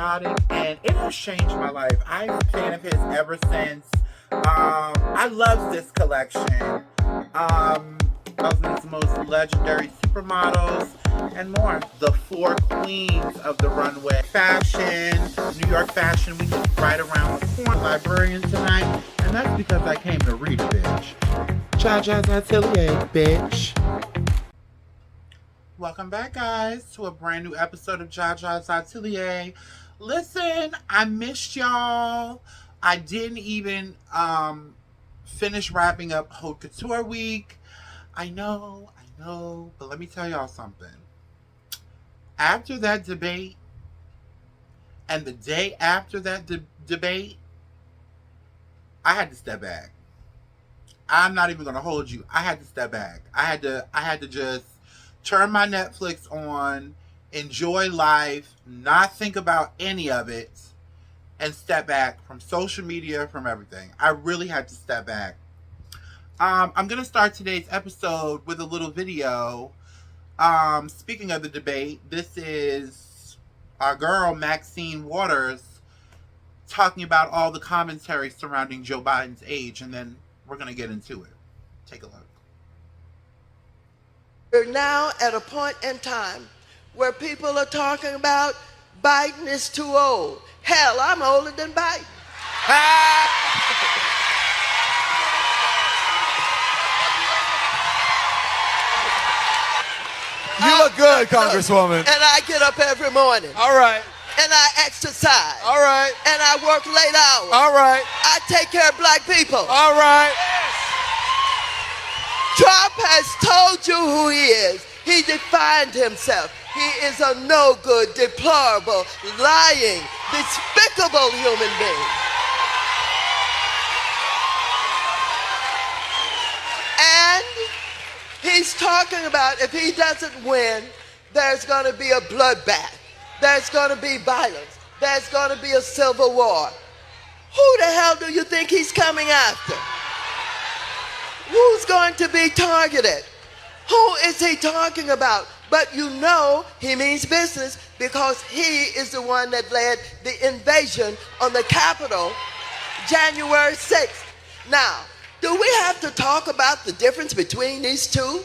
patriotic, and it has changed my life. I'm a fan of his ever since. I love this collection. Thousands most legendary supermodels and more. The four queens of the runway. Fashion, New York Fashion Week is right around the corner. Librarian tonight, and that's because I came to read a bitch. Jaja's Atelier, bitch. Welcome back, guys, to a brand new episode of Jaja's Atelier. Listen, I missed y'all. I didn't even finish wrapping up Haute Couture Week. I know, but let me tell y'all something. After that debate, and the day after that debate, I had to step back. I'm not even gonna hold you. I had to step back. I had to just turn my Netflix on, enjoy life, not think about any of it, and step back from social media, from everything. I really had to step back. I'm going to start today's episode with a little video. Speaking of the debate, this is our girl, Maxine Waters, talking about all the commentary surrounding Joe Biden's age, and then we're going to get into it. Take a look. We're now at a point in time where people are talking about Biden is too old. Hell, I'm older than Biden. You look good, Congresswoman. And I get up every morning. All right. And I exercise. All right. And I work late hours. All right. I take care of black people. All right. Trump has told you who he is. He defined himself. He is a no good, deplorable, lying, despicable human being. And he's talking about if he doesn't win, there's going to be a bloodbath. There's going to be violence. There's going to be a civil war. Who the hell do you think he's coming after? Who's going to be targeted? Who is he talking about? But you know he means business because he is the one that led the invasion on the Capitol January 6th. Now, do we have to talk about the difference between these two?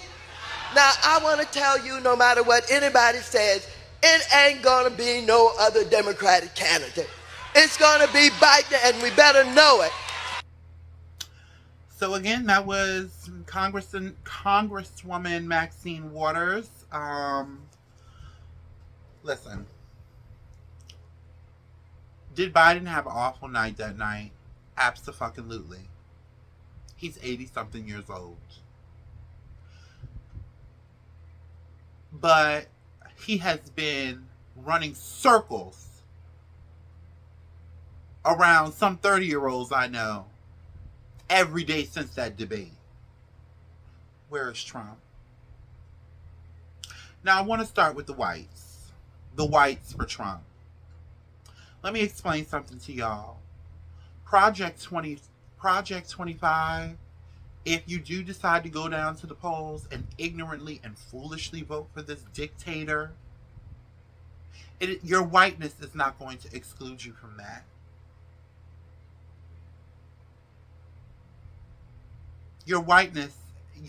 Now, I want to tell you, no matter what anybody says, it ain't going to be no other Democratic candidate. It's going to be Biden, and we better know it. So again, that was Congresswoman Maxine Waters. Listen, did Biden have an awful night that night? Abso-fucking-lutely. He's 80-something years old. But he has been running circles around some 30-year-olds I know every day since that debate. Where is Trump? Now, I want to start with the whites. The whites for Trump. Let me explain something to y'all. Project 25, if you do decide to go down to the polls and ignorantly and foolishly vote for this dictator, your whiteness is not going to exclude you from that. Your whiteness and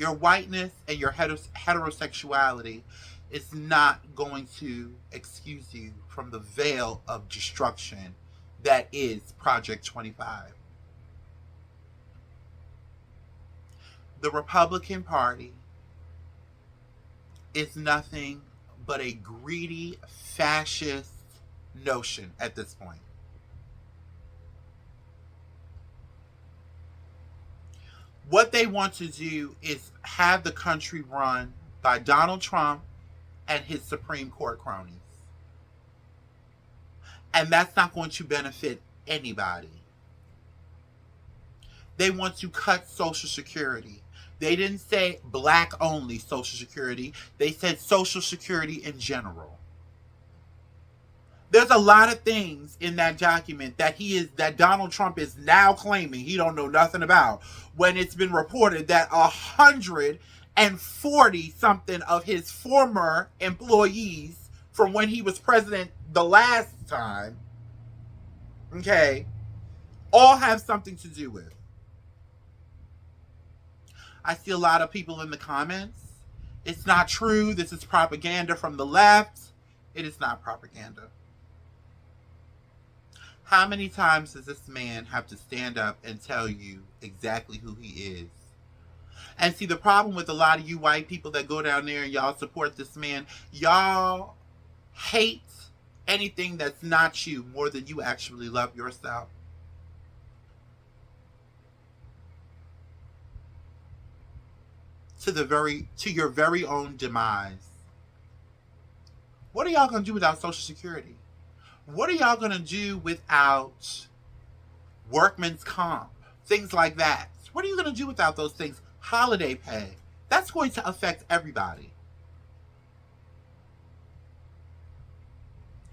your heterosexuality is not going to excuse you from the veil of destruction that is Project 25. The Republican Party is nothing but a greedy, fascist notion at this point. What they want to do is have the country run by Donald Trump and his Supreme Court cronies. And that's not going to benefit anybody. They want to cut Social Security. They didn't say black only Social Security. They said Social Security in general. There's a lot of things in that document that Donald Trump is now claiming he don't know nothing about, when it's been reported that 140 something of his former employees from when he was president the last time Okay? All have something to do with. I see a lot of people in the comments. It's not true. This is propaganda from the left. It is not propaganda. How many times does this man have to stand up and tell you exactly who he is? And see, the problem with a lot of you white people that go down there and y'all support this man, y'all hate anything that's not you more than you actually love yourself. To your very own demise. What are y'all gonna do without Social Security? What are y'all gonna do without workman's comp? Things like that. What are you gonna do without those things? Holiday pay. That's going to affect everybody.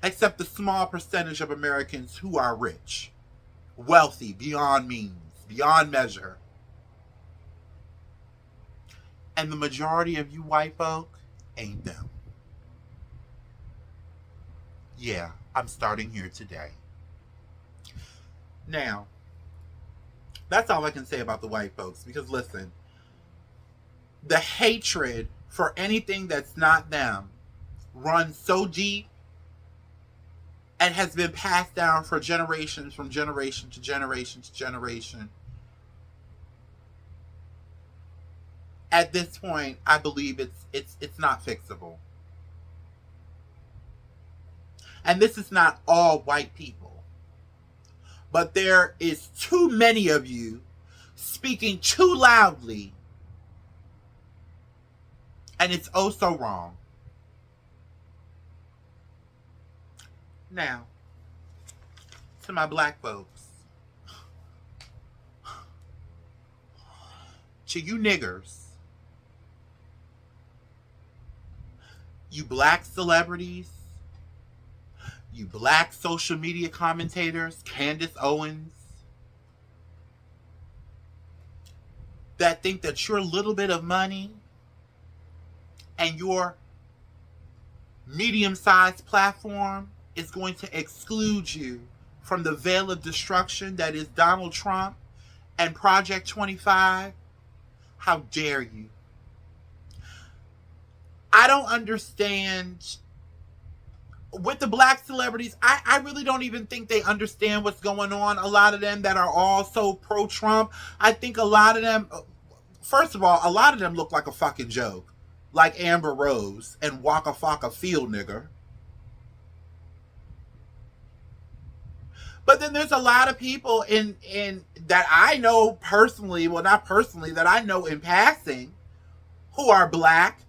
Except the small percentage of Americans who are rich, wealthy, beyond means, beyond measure. And the majority of you white folk ain't them. Yeah, I'm starting here today. Now, that's all I can say about the white folks, because listen, the hatred for anything that's not them runs so deep and has been passed down for generations, from generation to generation to generation. At this point, I believe it's not fixable. And this is not all white people. But there is too many of you speaking too loudly. And it's oh so wrong. Now, to my black folks. To you niggers. You black celebrities. You black social media commentators, Candace Owens, that think that your little bit of money and your medium-sized platform is going to exclude you from the veil of destruction that is Donald Trump and Project 25. How dare you? I don't understand. With the black celebrities, I really don't even think they understand what's going on. A lot of them that are all so pro-Trump, I think a lot of them, first of all, a lot of them look like a fucking joke. Like Amber Rose and Waka Flocka Field nigger. But then there's a lot of people in that I know personally, well not personally, that I know in passing, who are black,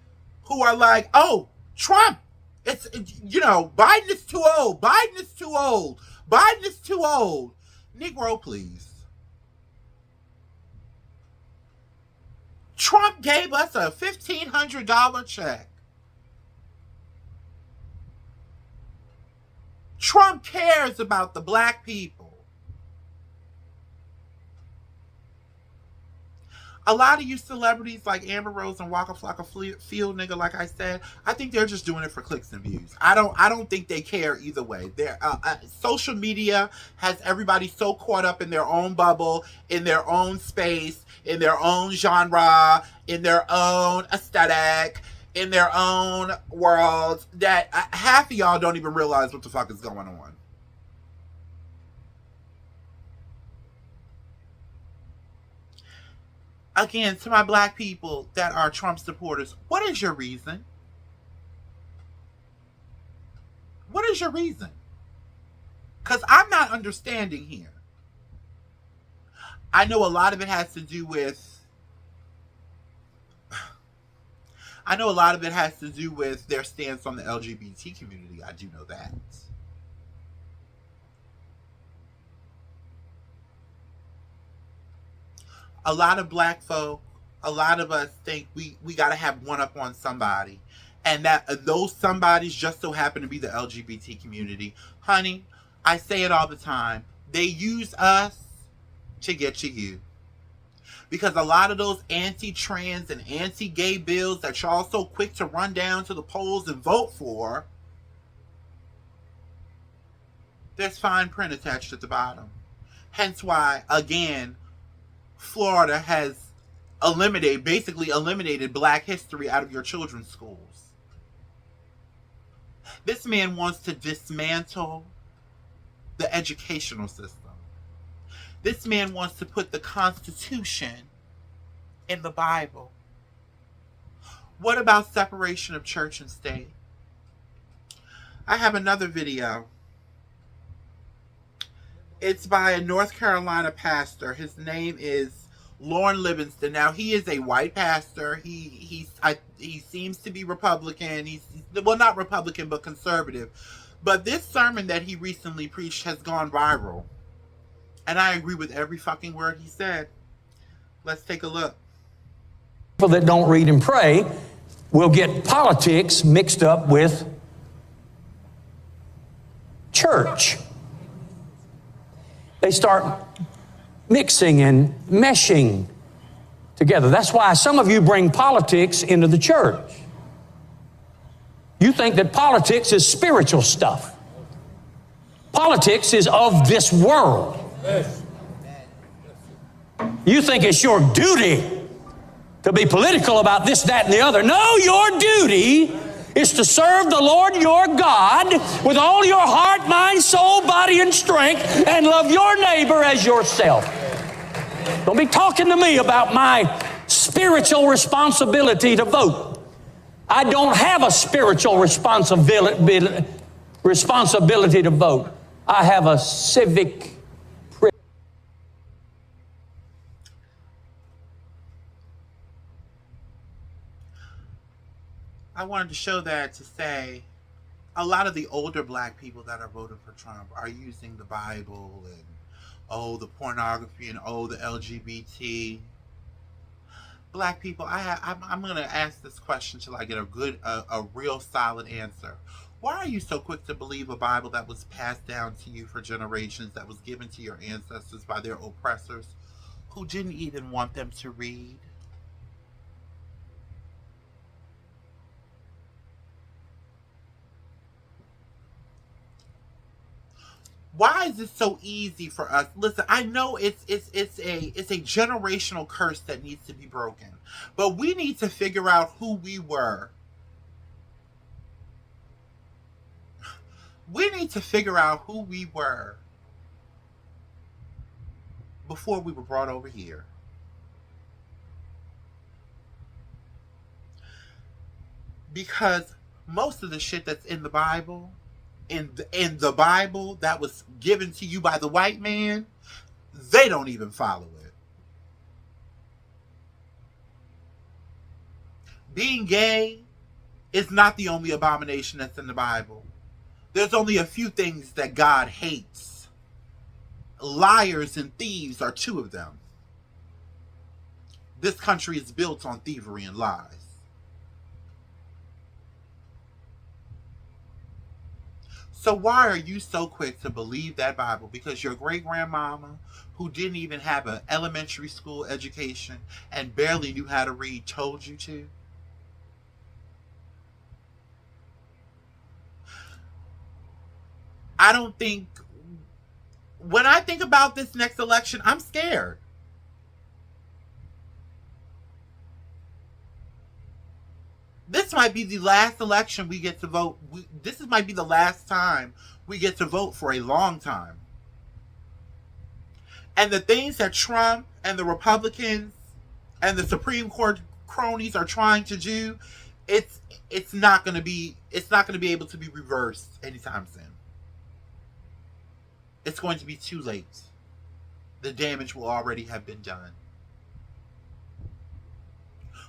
who are like, oh, Trump. It's, you know, Biden is too old. Biden is too old. Biden is too old. Negro, please. Trump gave us a $1,500 check. Trump cares about the black people. A lot of you celebrities like Amber Rose and Waka Flocka Field nigga, like I said, I think they're just doing it for clicks and views. I don't think they care either way. Social media has everybody so caught up in their own bubble, in their own space, in their own genre, in their own aesthetic, in their own world, that half of y'all don't even realize what the fuck is going on. Again, to my black people that are Trump supporters, what is your reason? What is your reason? Because I'm not understanding here. I know a lot of it has to do with their stance on the LGBT community. I do know that. A lot of black folk, a lot of us think we got to have one up on somebody. And that those somebodies just so happen to be the LGBT community. Honey, I say it all the time. They use us to get to you. Because a lot of those anti-trans and anti-gay bills that y'all so quick to run down to the polls and vote for, There's fine print attached at the bottom. Hence why, again, Florida has basically eliminated Black history out of your children's schools. This man wants to dismantle the educational system. This man wants to put the Constitution in the Bible. What about separation of church and state? I have another video. It's by a North Carolina pastor. His name is Lauren Livingston. Now, he is a white pastor. He seems to be Republican. He's not Republican, but conservative. But this sermon that he recently preached has gone viral. And I agree with every fucking word he said. Let's take a look. People that don't read and pray will get politics mixed up with church. They start mixing and meshing together. That's why some of you bring politics into the church. You think that politics is spiritual stuff. Politics is of this world. You think it's your duty to be political about this, that, and the other. No, your duty is to serve the Lord your God with all your heart, mind, soul, body, and strength, and love your neighbor as yourself. Don't be talking to me about my spiritual responsibility to vote. I don't have a spiritual responsibility to vote. I have a civic privilege. I wanted to show that to say a lot of the older Black people that are voting for Trump are using the Bible and the pornography and the LGBT. Black people, I'm going to ask this question till I get a real solid answer. Why are you so quick to believe a Bible that was passed down to you for generations, that was given to your ancestors by their oppressors, who didn't even want them to read? Why is it so easy for us? Listen, I know it's a generational curse that needs to be broken, but we need to figure out who we were. We need to figure out who we were before we were brought over here. Because most of the shit that's in the Bible, in the Bible that was given to you by the white man, they don't even follow it. Being gay is not the only abomination that's in the Bible. There's only a few things that God hates. Liars and thieves are two of them. This country is built on thievery and lies. So why are you so quick to believe that Bible? Because your great-grandmama, who didn't even have an elementary school education and barely knew how to read, told you to? I don't think... When I think about this next election, I'm scared. This might be the last election we get to vote. This might be the last time we get to vote for a long time. And the things that Trump and the Republicans and the Supreme Court cronies are trying to do, it's not going to be able to be reversed anytime soon. It's going to be too late. The damage will already have been done.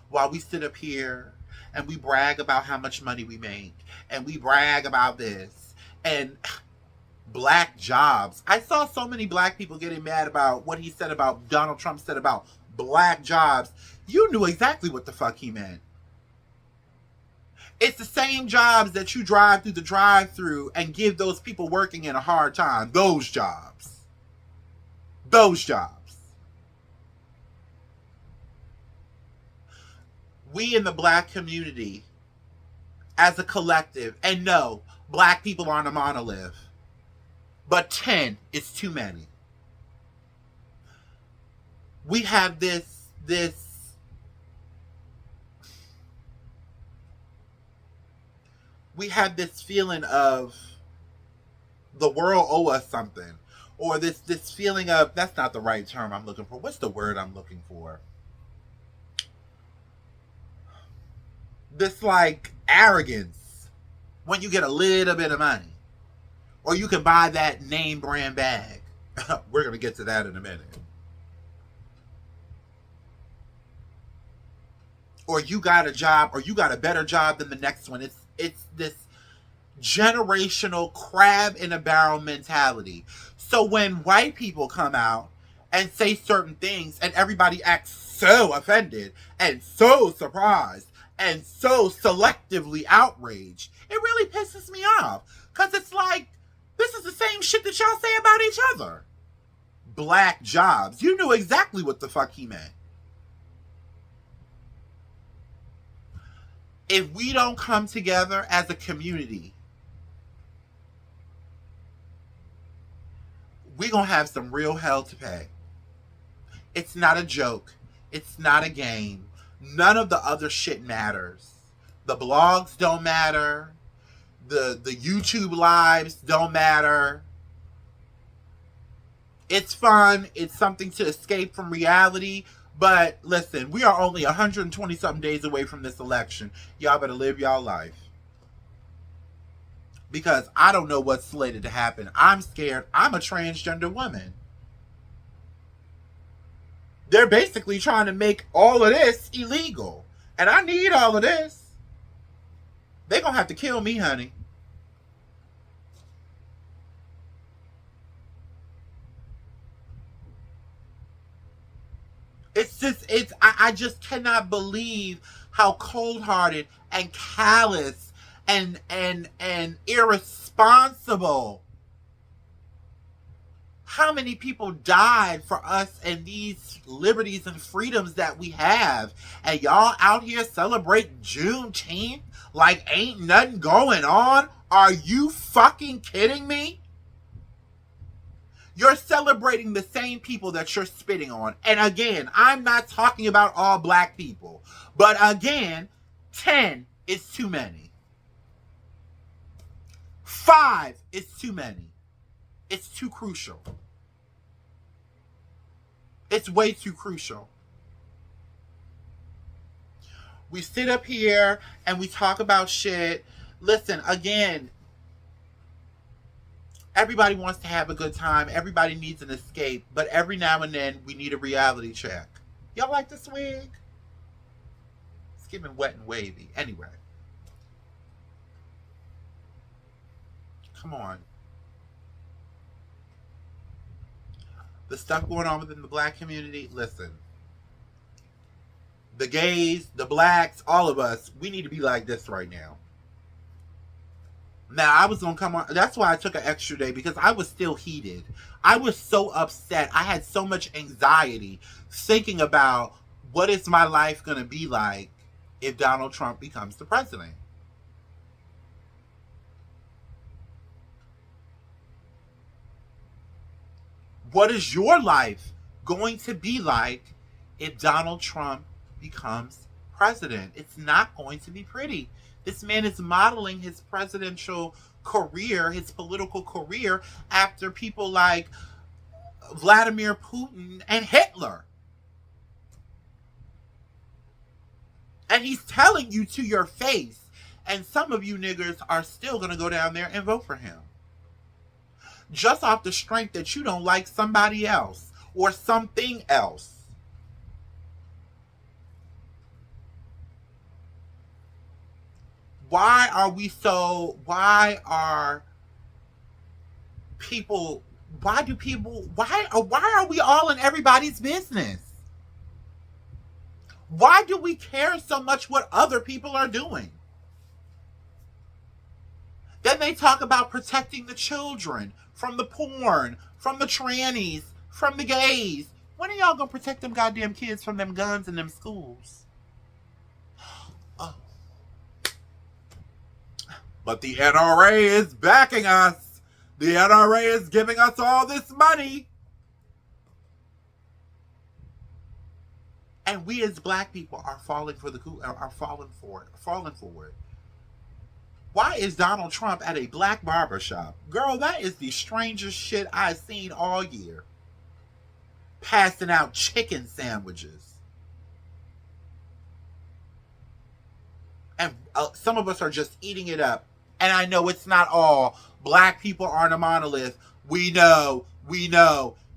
While we sit up here and we brag about how much money we make, and we brag about this, and black jobs. I saw so many black people getting mad about what he said about, Donald Trump said about black jobs. You knew exactly what the fuck he meant. It's the same jobs that you drive through the drive-thru and give those people working in a hard time. Those jobs. Those jobs. We in the black community, as a collective, and no, black people aren't a monolith. but 10 is too many. We have this feeling of the world owe us something, or this feeling of, that's not the right term I'm looking for. What's the word I'm looking for? This like arrogance when you get a little bit of money, or you can buy that name brand bag. We're gonna get to that in a minute. Or you got a job, or you got a better job than the next one. It's this generational crab in a barrel mentality. So when white people come out and say certain things and everybody acts so offended and so surprised and so selectively outraged, it really pisses me off. Because it's like, this is the same shit that y'all say about each other. Black jobs. You knew exactly what the fuck he meant. If we don't come together as a community, we're going to have some real hell to pay. It's not a joke. It's not a game. None of the other shit matters. The blogs don't matter. The YouTube lives don't matter. It's fun. It's something to escape from reality. But listen, we are only 120 something days away from this election. Y'all better live y'all life. Because I don't know what's slated to happen. I'm scared. I'm a transgender woman. They're basically trying to make all of this illegal. And I need all of this. They're going to have to kill me, honey. I just cannot believe how cold-hearted and callous and irresponsible. How many people died for us and these liberties and freedoms that we have, and y'all out here celebrating Juneteenth like ain't nothing going on? Are you fucking kidding me? You're celebrating the same people that you're spitting on. And again, I'm not talking about all black people. But again, 10 is too many. 5 is too many. It's too crucial. It's way too crucial. We sit up here and we talk about shit. Listen, again, everybody wants to have a good time. Everybody needs an escape. But every now and then, we need a reality check. Y'all like this wig? It's giving wet and wavy. Anyway. Come on. The stuff going on within the black community, listen. The gays, the blacks, all of us, we need to be like this right now. Now, I was going to come on. That's why I took an extra day, because I was still heated. I was so upset. I had so much anxiety thinking about what is my life going to be like if Donald Trump becomes the president. What is your life going to be like if Donald Trump becomes president? It's not going to be pretty. This man is modeling his presidential career, his political career, after people like Vladimir Putin and Hitler. And he's telling you to your face, and some of you niggers are still going to go down there and vote for him. Just off the strength that you don't like somebody else or something else. Why are we all in everybody's business? Why do we care so much what other people are doing? Then they talk about protecting the children from the porn, from the trannies, from the gays. When are y'all gonna protect them goddamn kids from them guns in them schools? Oh. But the NRA is backing us. The NRA is giving us all this money. And we as black people are falling for it. Why is Donald Trump at a black barbershop? Girl, that is the strangest shit I've seen all year. Passing out chicken sandwiches. And some of us are just eating it up. And I know it's not all. Black people aren't a monolith. We know.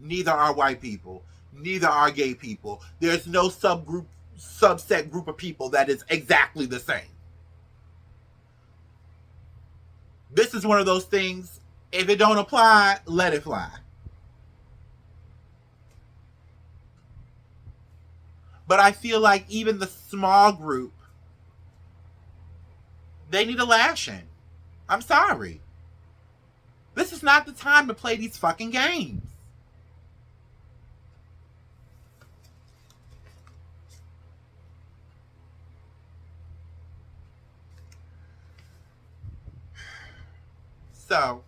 Neither are white people. Neither are gay people. There's no subset group of people that is exactly the same. This is one of those things, if it don't apply, let it fly. But I feel like even the small group, they need a lashing. I'm sorry. This is not the time to play these fucking games. So,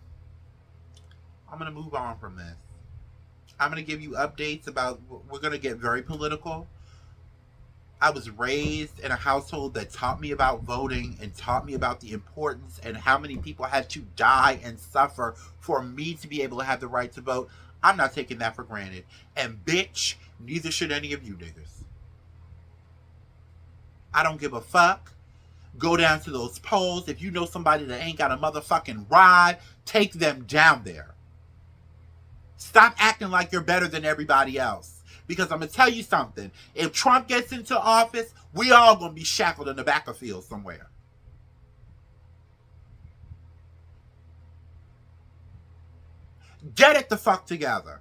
I'm going to move on from this. I'm going to give you updates about, we're going to get very political. I was raised in a household that taught me about voting and taught me about the importance and how many people had to die and suffer for me to be able to have the right to vote. I'm not taking that for granted. And bitch, neither should any of you niggas. I don't give a fuck. Go down to those polls. If you know somebody that ain't got a motherfucking ride, take them down there. Stop acting like you're better than everybody else. Because I'm going to tell you something. If Trump gets into office, we all going to be shackled in the back of field somewhere. Get it the fuck together.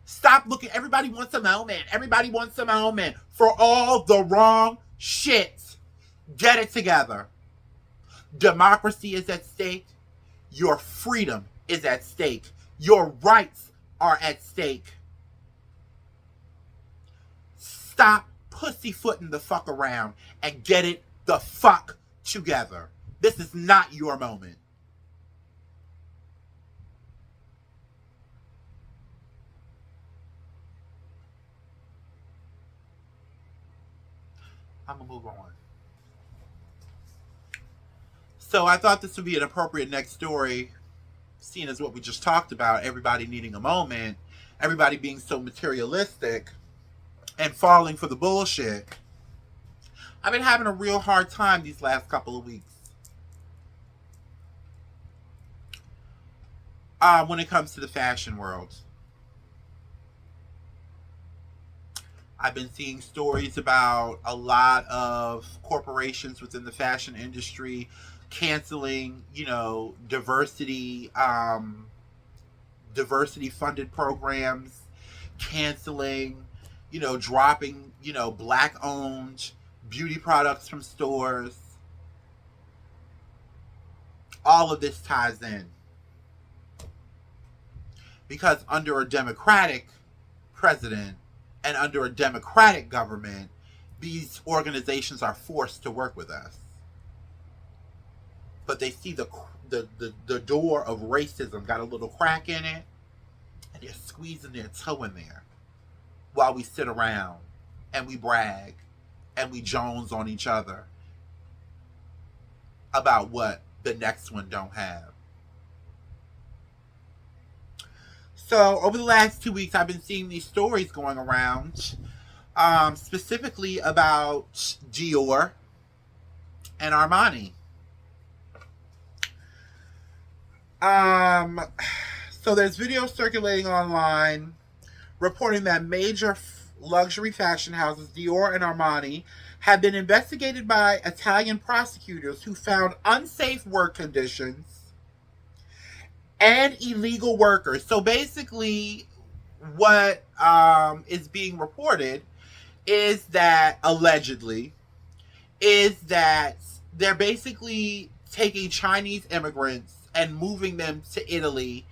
Stop looking. Everybody wants a moment. Everybody wants a moment for all the wrong shit. Get it together. Democracy is at stake. Your freedom is at stake. Your rights are at stake. Stop pussyfooting the fuck around and get it the fuck together. This is not your moment. I'm gonna move on. So I thought this would be an appropriate next story, seeing as what we just talked about, everybody needing a moment, everybody being so materialistic and falling for the bullshit. I've been having a real hard time these last couple of weeks when it comes to the fashion world. I've been seeing stories about a lot of corporations within the fashion industry canceling, diversity funded programs, canceling, dropping, black owned beauty products from stores. All of this ties in. Because under a Democratic president and under a Democratic government, these organizations are forced to work with us. But they see the door of racism got a little crack in it, and they're squeezing their toe in there while we sit around and we brag and we jones on each other about what the next one don't have. So over the last 2 weeks, I've been seeing these stories going around, specifically about Dior and Armani. So there's videos circulating online reporting that major luxury fashion houses Dior and Armani have been investigated by Italian prosecutors who found unsafe work conditions and illegal workers. So basically what is being reported is that, allegedly, is that they're basically taking Chinese immigrants and moving them to Italy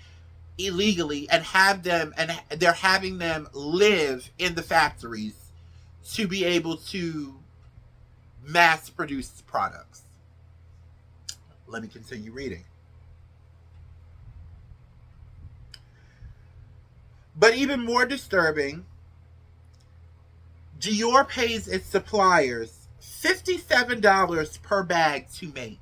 illegally and they're having them live in the factories to be able to mass produce products. Let me continue reading. But even more disturbing, Dior pays its suppliers $57 per bag to make.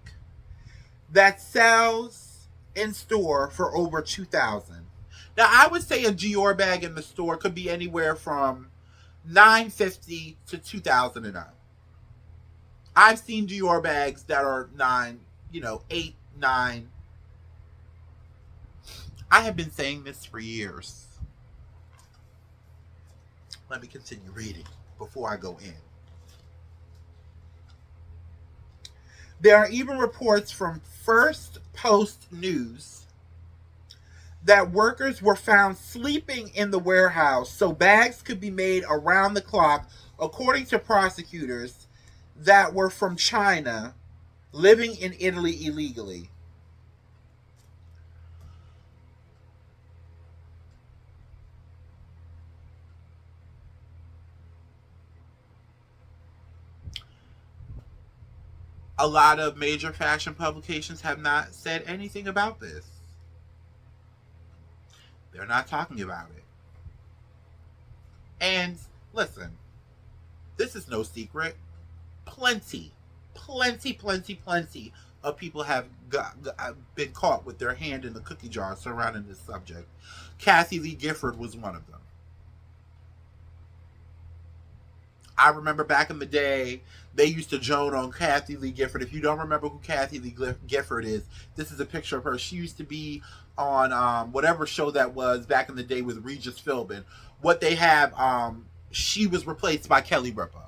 That sells in store for over $2,000. Now, I would say a Dior bag in the store could be anywhere from $950 to $2,000 and up. I've seen Dior bags that are 8, 9. I have been saying this for years. Let me continue reading before I go in. There are even reports from First Post News that workers were found sleeping in the warehouse so bags could be made around the clock, according to prosecutors that were from China living in Italy illegally. A lot of major fashion publications have not said anything about this. They're not talking about it. And listen, this is no secret. Plenty of people have been caught with their hand in the cookie jar surrounding this subject. Kathy Lee Gifford was one of them. I remember back in the day, they used to joan on Kathy Lee Gifford. If you don't remember who Kathy Lee Gifford is, this is a picture of her. She used to be on whatever show that was back in the day with Regis Philbin. What they have, she was replaced by Kelly Ripa.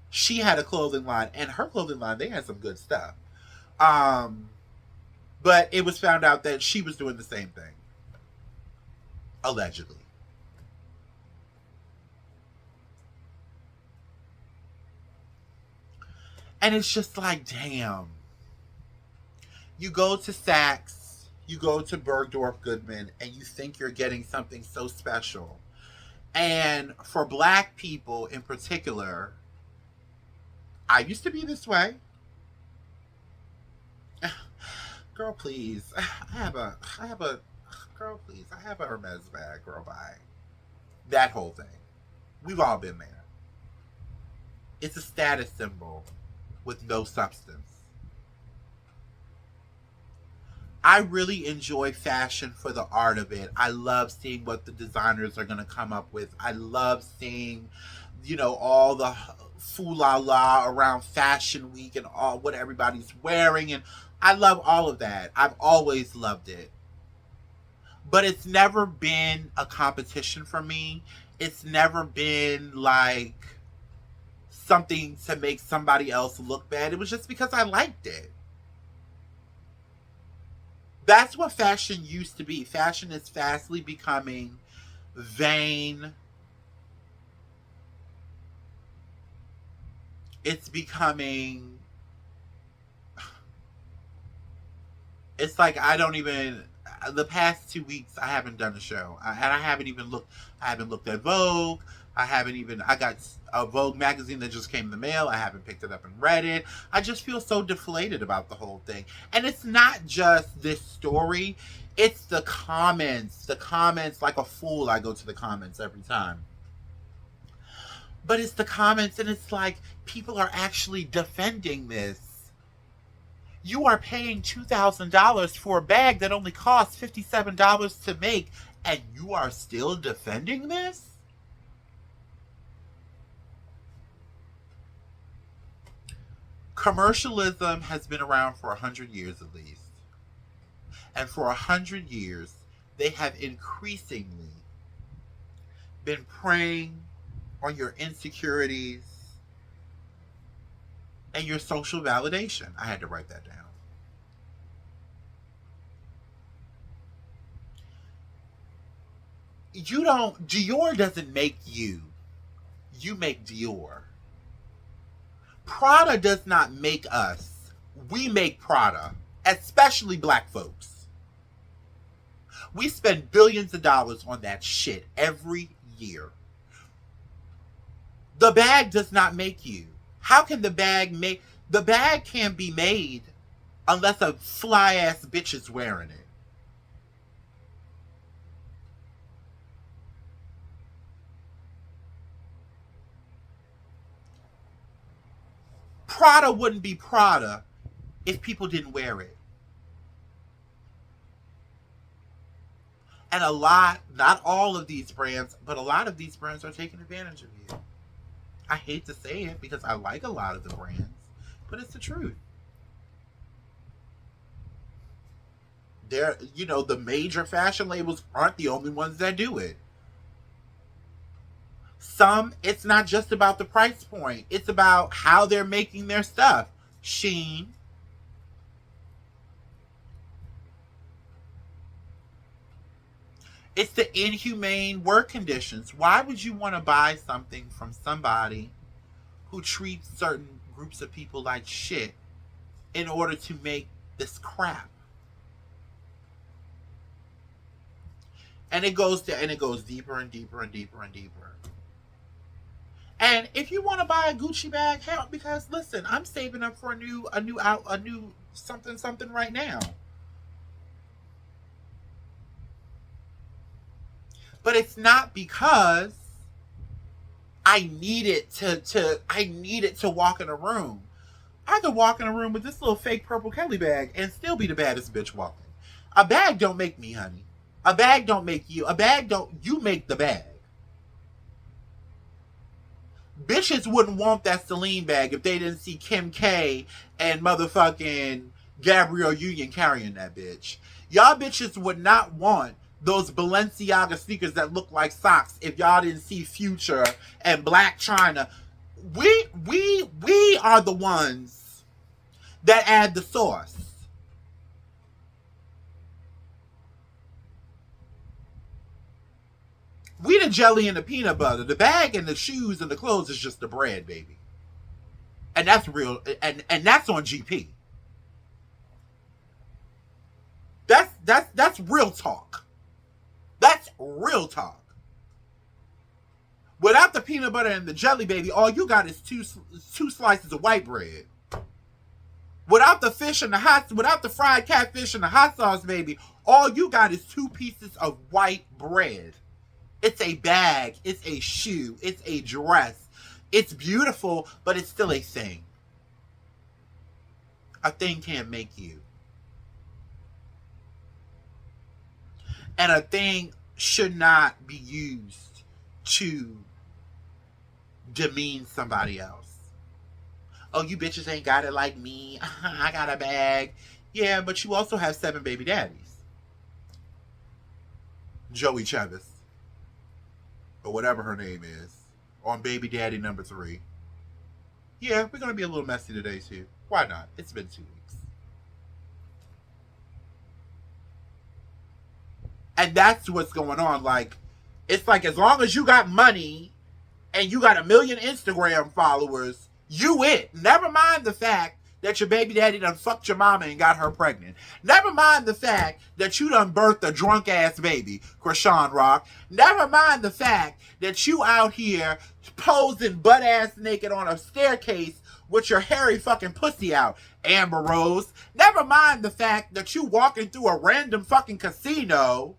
She had a clothing line, and her clothing line, they had some good stuff. But it was found out that she was doing the same thing. Allegedly. And it's just like, damn. You go to Saks, you go to Bergdorf Goodman, and you think you're getting something so special. And for Black people in particular, I used to be this way. Girl, please. I have a girl, please. I have a Hermes bag, girl, bye. That whole thing. We've all been there. It's a status symbol with no substance. I really enjoy fashion for the art of it. I love seeing what the designers are going to come up with. I love seeing, all the foo-la-la around Fashion Week and all what everybody's wearing. And I love all of that. I've always loved it. But it's never been a competition for me. It's never been like something to make somebody else look bad. It was just because I liked it. That's what fashion used to be. Fashion is fastly becoming vain. It's becoming... It's like I don't even... The past 2 weeks, I haven't done a show. I haven't even looked... I haven't looked at Vogue. I got a Vogue magazine that just came in the mail. I haven't picked it up and read it. I just feel so deflated about the whole thing. And it's not just this story. It's the comments. The comments, like a fool, I go to the comments every time. But it's the comments, and it's like people are actually defending this. You are paying $2,000 for a bag that only costs $57 to make, and you are still defending this? Commercialism has been around for 100 years at least. And for 100 years, they have increasingly been preying on your insecurities and your social validation. I had to write that down. Dior doesn't make you. You make Dior. Prada does not make us. We make Prada, especially Black folks. We spend billions of dollars on that shit every year. The bag does not make you. How can the bag make... The bag can't be made unless a fly-ass bitch is wearing it. Prada wouldn't be Prada if people didn't wear it. And a lot, not all of these brands, but a lot of these brands are taking advantage of you. I hate to say it because I like a lot of the brands, but it's the truth. They're, the major fashion labels aren't the only ones that do it. Some, it's not just about the price point. It's about how they're making their stuff. Shein. It's the inhumane work conditions. Why would you want to buy something from somebody who treats certain groups of people like shit in order to make this crap? And it goes deeper and deeper and deeper and deeper. And if you want to buy a Gucci bag, hell, because listen, I'm saving up for a new something right now. But it's not because I need it to walk in a room. I could walk in a room with this little fake purple Kelly bag and still be the baddest bitch walking. A bag don't make me, honey. A bag don't make you. You make the bag. Bitches wouldn't want that Celine bag if they didn't see Kim K and motherfucking Gabrielle Union carrying that bitch. Y'all bitches would not want those Balenciaga sneakers that look like socks if y'all didn't see Future and Black China. We are the ones that add the sauce. We the jelly and the peanut butter. The bag and the shoes and the clothes is just the bread, baby. And that's real, and that's on GP. That's real talk. That's real talk. Without the peanut butter and the jelly, baby, all you got is two slices of white bread. Without the fish and without the fried catfish and the hot sauce, baby, all you got is 2 pieces of white bread. It's a bag, it's a shoe, it's a dress. It's beautiful, but it's still a thing. A thing can't make you. And a thing should not be used to demean somebody else. Oh, you bitches ain't got it like me. I got a bag. Yeah, but you also have 7 baby daddies. Joey Chavez, or whatever her name is, on baby daddy number 3. Yeah, we're going to be a little messy today too. Why not? It's been 2 weeks. And that's what's going on. Like, it's like as long as you got money and you got 1 million Instagram followers, you it. Never mind the fact that your baby daddy done fucked your mama and got her pregnant. Never mind the fact that you done birthed a drunk ass baby, Krishan Rock. Never mind the fact that you out here posing butt ass naked on a staircase with your hairy fucking pussy out, Amber Rose. Never mind the fact that you walking through a random fucking casino,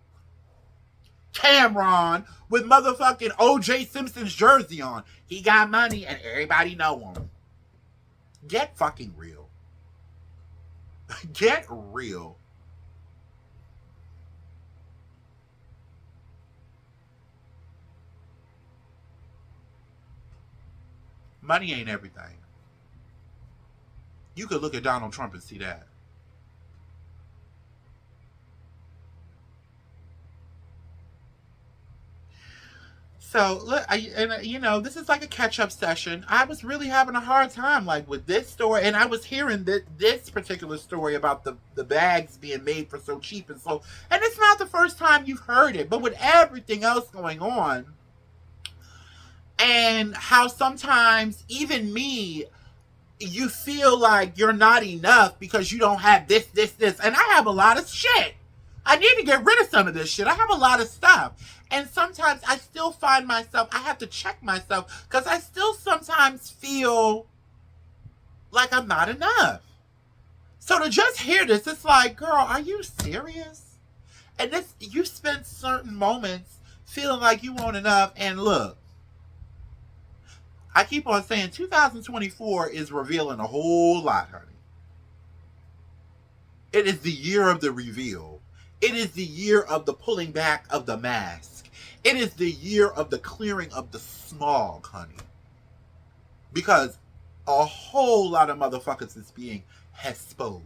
Cameron, with motherfucking O.J. Simpson's jersey on. He got money and everybody know him. Get fucking real. Get real. Money ain't everything. You could look at Donald Trump and see that. So, look, this is like a catch-up session. I was really having a hard time, like, with this story, and I was hearing this particular story about the bags being made for so cheap and it's not the first time you've heard it, but with everything else going on, and how sometimes, even me, you feel like you're not enough because you don't have this, and I have a lot of shit. I need to get rid of some of this shit. I have a lot of stuff. And sometimes I still find myself, I have to check myself because I still sometimes feel like I'm not enough. So to just hear this, it's like, girl, are you serious? And you spend certain moments feeling like you weren't enough. And look, I keep on saying 2024 is revealing a whole lot, honey. It is the year of the reveal. It is the year of the pulling back of the mask. It is the year of the clearing of the smog, honey. Because a whole lot of motherfuckers is being exposed.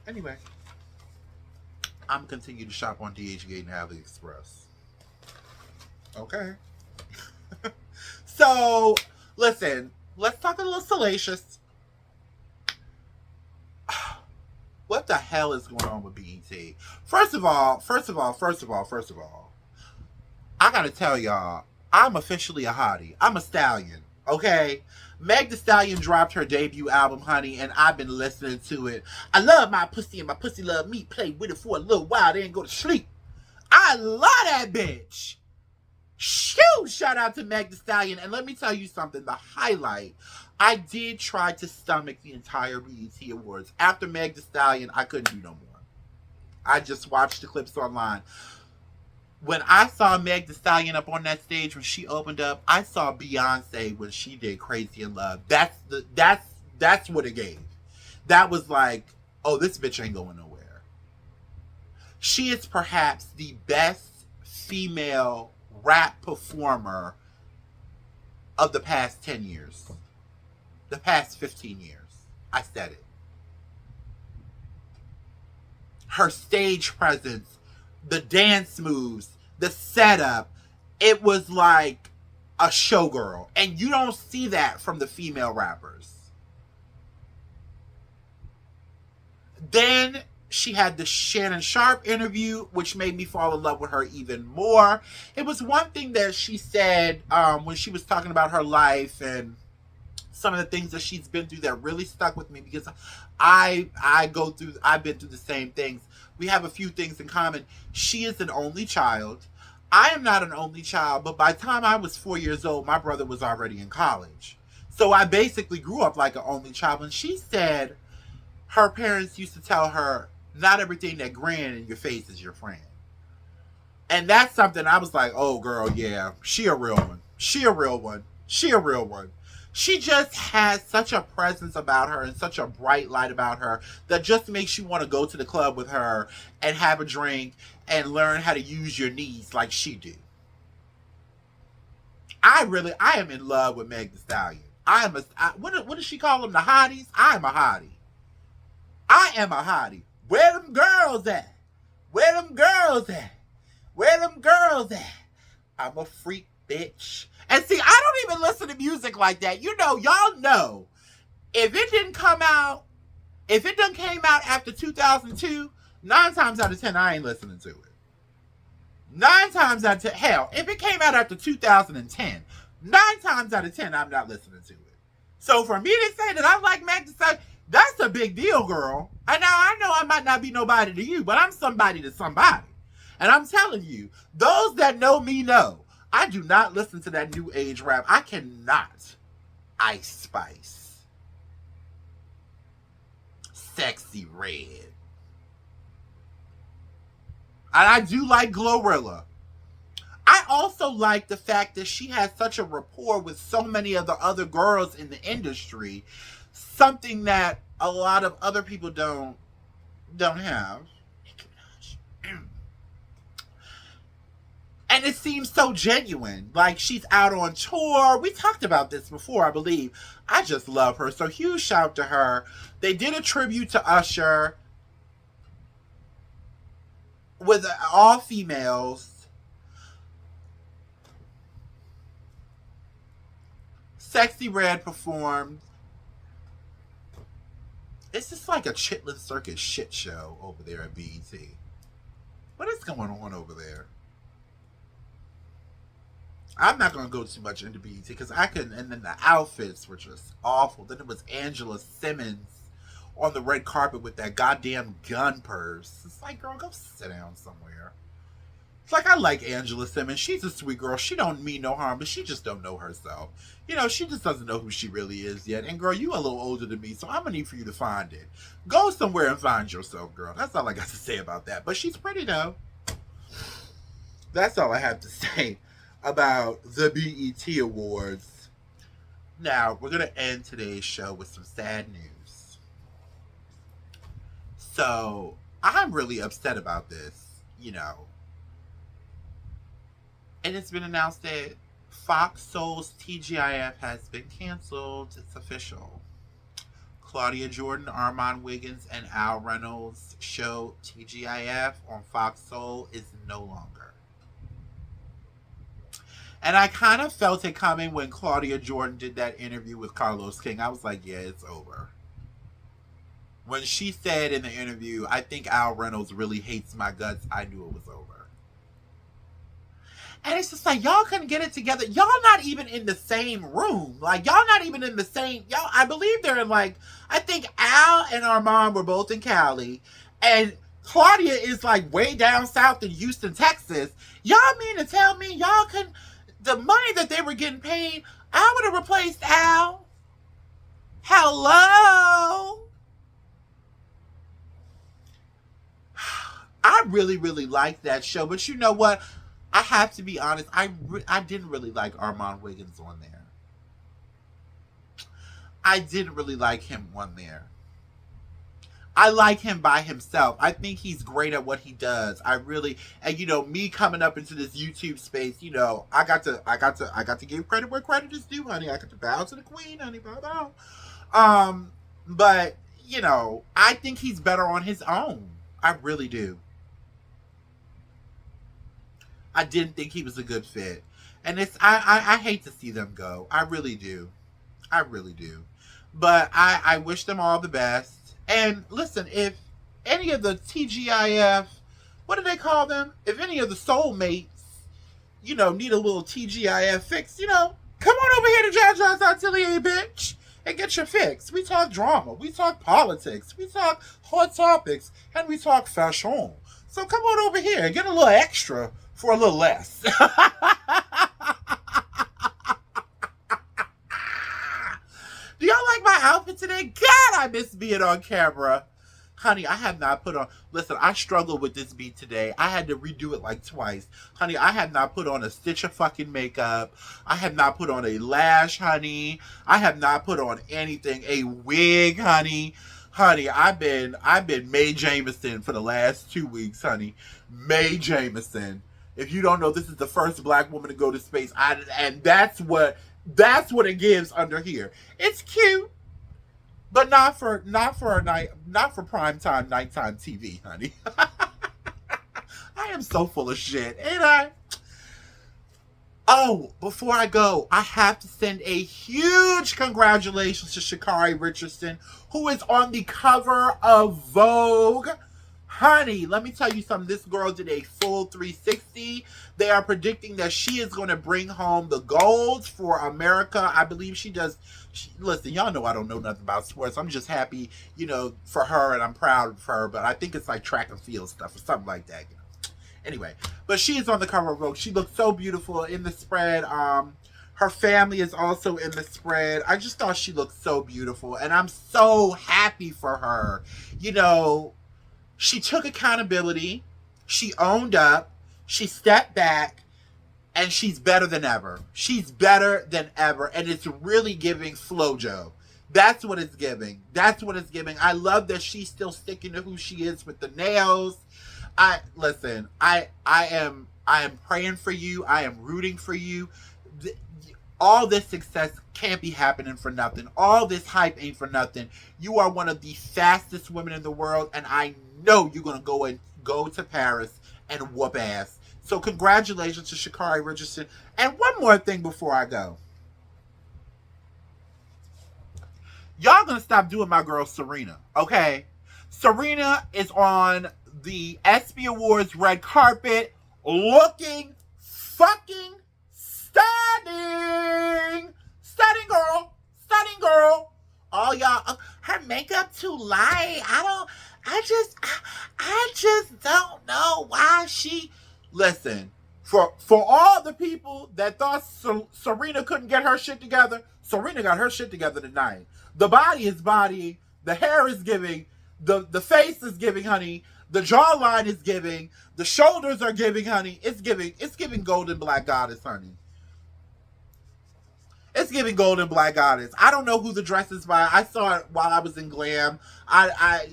Anyway, I'm gonna continue to shop on DHgate and AliExpress. Okay. So, listen, let's talk a little salacious. What the hell is going on with BET? First of all, I gotta tell y'all, I'm officially a hottie. I'm a stallion, okay? Meg Thee Stallion dropped her debut album, honey, and I've been listening to it. I love my pussy and my pussy love me. Play with it for a little while, then go to sleep. I love that bitch. Shoo! Shout out to Meg Thee Stallion. And let me tell you something, the highlight, I did try to stomach the entire BET Awards. After Meg Thee Stallion, I couldn't do no more. I just watched the clips online. When I saw Meg Thee Stallion up on that stage when she opened up, I saw Beyonce when she did Crazy in Love. That's what it gave. That was like, oh, this bitch ain't going nowhere. She is perhaps the best female rap performer of the past 10 years. The past 15 years. I said it. Her stage presence, the dance moves, the setup, it was like a showgirl. And you don't see that from the female rappers. Then she had the Shannon Sharp interview, which made me fall in love with her even more. It was one thing that she said when she was talking about her life and some of the things that she's been through that really stuck with me, because I've been through the same things. We have a few things in common. She is an only child. I am not an only child, but by the time I was 4 years old, my brother was already in college. So I basically grew up like an only child. And she said her parents used to tell her, not everything that grin in your face is your friend. And that's something I was like, oh girl, yeah, she a real one. She a real one. She a real one. She just has such a presence about her and such a bright light about her that just makes you want to go to the club with her and have a drink and learn how to use your knees like she do. I am in love with Meg Thee Stallion. What does she call them? The hotties? I am a hottie. I am a hottie. Where them girls at? Where them girls at? Where them girls at? I'm a freak, bitch. And see, I don't even listen to music like that. You know, y'all know, if it didn't come out, if it done came out after 2002, 9 times out of 10, I ain't listening to it. 9 times out of 10, hell, if it came out after 2010, 9 times out of 10, I'm not listening to it. So for me to say that I like Meg Thee Stallion, that's a big deal, girl. And now I know I might not be nobody to you, but I'm somebody to somebody. And I'm telling you, those that know me know, I do not listen to that new age rap. I cannot. Ice Spice. Sexy Red. And I do like Glorilla. I also like the fact that she has such a rapport with so many of the other girls in the industry. Something that a lot of other people don't have. And it seems so genuine. Like, she's out on tour. We talked about this before, I believe. I just love her. So huge shout out to her. They did a tribute to Usher with all females. Sexy Red performed. It's just like a Chitlin Circus shit show over there at BET. What is going on over there? I'm not going to go too much into BET because I couldn't. And then the outfits were just awful. Then it was Angela Simmons on the red carpet with that goddamn gun purse. It's like, girl, go sit down somewhere. It's like, I like Angela Simmons. She's a sweet girl. She don't mean no harm, but she just don't know herself. You know, she just doesn't know who she really is yet. And girl, you a little older than me, so I'm going to need for you to find it. Go somewhere and find yourself, girl. That's all I got to say about that. But she's pretty, though. That's all I have to say about the BET Awards. Now, we're going to end today's show with some sad news. So, I'm really upset about this, And it's been announced that Fox Soul's TGIF has been canceled. It's official. Claudia Jordan, Armand Wiggins, and Al Reynolds' show TGIF on Fox Soul is no longer. And I kind of felt it coming when Claudia Jordan did that interview with Carlos King. I was like, yeah, it's over. When she said in the interview, I think Al Reynolds really hates my guts, I knew it was over. And it's just like, y'all couldn't get it together. Y'all not even in the same room. Like, y'all not even in the same... Y'all, I believe they're in, like... I think Al and Armand were both in Cali. And Claudia is, like, way down south in Houston, Texas. Y'all mean to tell me y'all couldn't... The money that they were getting paid, I would have replaced Al. Hello? I really, really liked that show. But you know what? I have to be honest, I didn't really like Armand Wiggins on there. I didn't really like him on there. I like him by himself. I think he's great at what he does. I really, and me coming up into this YouTube space, I got to give credit where credit is due, honey. I got to bow to the queen, honey. Bow, bow. But I think he's better on his own. I really do. I didn't think he was a good fit. And I hate to see them go. I really do. I really do. But I wish them all the best. And listen, if any of the TGIF, what do they call them? If any of the soulmates, need a little TGIF fix, come on over here to Jaja's Atelier, bitch, and get your fix. We talk drama. We talk politics. We talk hot topics. And we talk fashion. So come on over here and get a little extra for a little less. Do y'all like my outfit today? God, I miss being on camera. Honey, I have not put on... Listen, I struggled with this beat today. I had to redo it like twice. Honey, I have not put on a stitch of fucking makeup. I have not put on a lash, honey. I have not put on anything. A wig, honey. Honey, I've been Mae Jameson for the last 2 weeks, honey. Mae Jameson. If you don't know, this is the first black woman to go to space. And that's what it gives under here. It's cute, but not for primetime nighttime TV, honey. I am so full of shit, ain't I? Oh, before I go, I have to send a huge congratulations to Sha'Carri Richardson, who is on the cover of Vogue. Honey, let me tell you something. This girl did a full 360. They are predicting that she is going to bring home the gold for America. I believe she does. Listen, y'all know I don't know nothing about sports. I'm just happy, for her, and I'm proud of her. But I think it's like track and field stuff or something like that. Anyway, but she is on the cover of Vogue. She looks so beautiful in the spread. Her family is also in the spread. I just thought she looked so beautiful, and I'm so happy for her. She took accountability, she owned up, she stepped back, and she's better than ever. She's better than ever, and it's really giving FloJo. That's what it's giving. That's what it's giving. I love that she's still sticking to who she is with the nails. I am praying for you. I am rooting for you. All this success can't be happening for nothing. All this hype ain't for nothing. You are one of the fastest women in the world, and I know you're going to go to Paris and whoop ass. So congratulations to Sha'Carri Richardson. And one more thing before I go. Y'all going to stop doing my girl Serena, okay? Serena is on the ESPY Awards red carpet looking fucking stunning. Stunning girl. All y'all, her makeup too light. I just don't know why she... Listen, for all the people that thought Serena couldn't get her shit together, Serena got her shit together tonight. The body is bodying, the hair is giving, the face is giving, honey. The jawline is giving. The shoulders are giving, honey. It's giving golden black goddess, honey. It's giving golden black goddess. I don't know who the dress is by. I saw it while I was in glam. I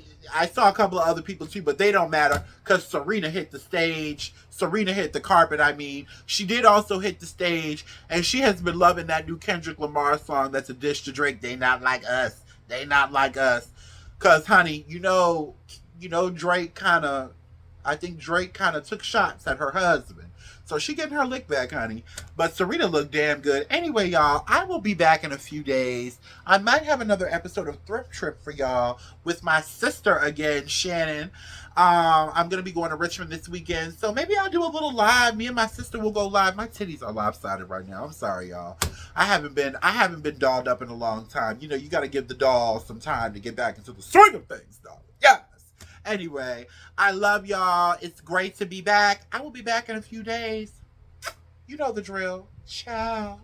saw a couple of other people too, but they don't matter because Serena hit the stage. Serena hit the carpet, I mean. She did also hit the stage, and she has been loving that new Kendrick Lamar song that's a dish to Drake. They not like us. They not like us. Because, honey, you know Drake kind of, I think Drake kind of took shots at her husband. So she getting her lick back, honey. But Serena looked damn good. Anyway, y'all, I will be back in a few days. I might have another episode of Thrift Trip for y'all with my sister again, Shannon. I'm going to be going to Richmond this weekend. So maybe I'll do a little live. Me and my sister will go live. My titties are lopsided right now. I'm sorry, y'all. I haven't been dolled up in a long time. You know, you got to give the doll some time to get back into the swing of things, darling. Yeah. Anyway, I love y'all. It's great to be back. I will be back in a few days. You know the drill. Ciao.